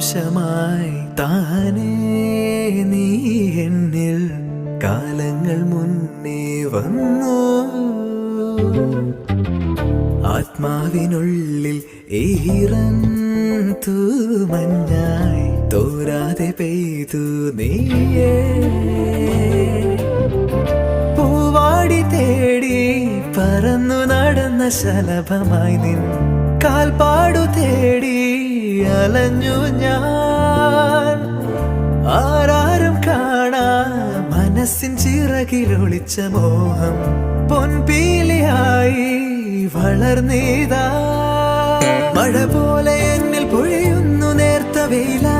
അംശമായി താനേ നീ എന്നിൽ കാലങ്ങൾ മുന്നേ വന്നു. ആത്മാവിനുള്ളിൽ ഈറൻ തൂമഞ്ഞായി തോരാതെ പെയ്തു നീയേ. പൂവാടി തേടി പറന്നു നടന്ന ശലഭമായി നിൻ കാൽപ്പാടു തേടി അലഞ്ഞു ഞാൻ. ആരാരും കാണാ മനസ്സിൻ ചിറകിലൊളിച്ച മോഹം പൊൻപീലിയായി വളർന്നീതാ. മഴ പോലെ എന്നിൽ പൊഴിയുന്നു നേർത്ത വെയിലാ.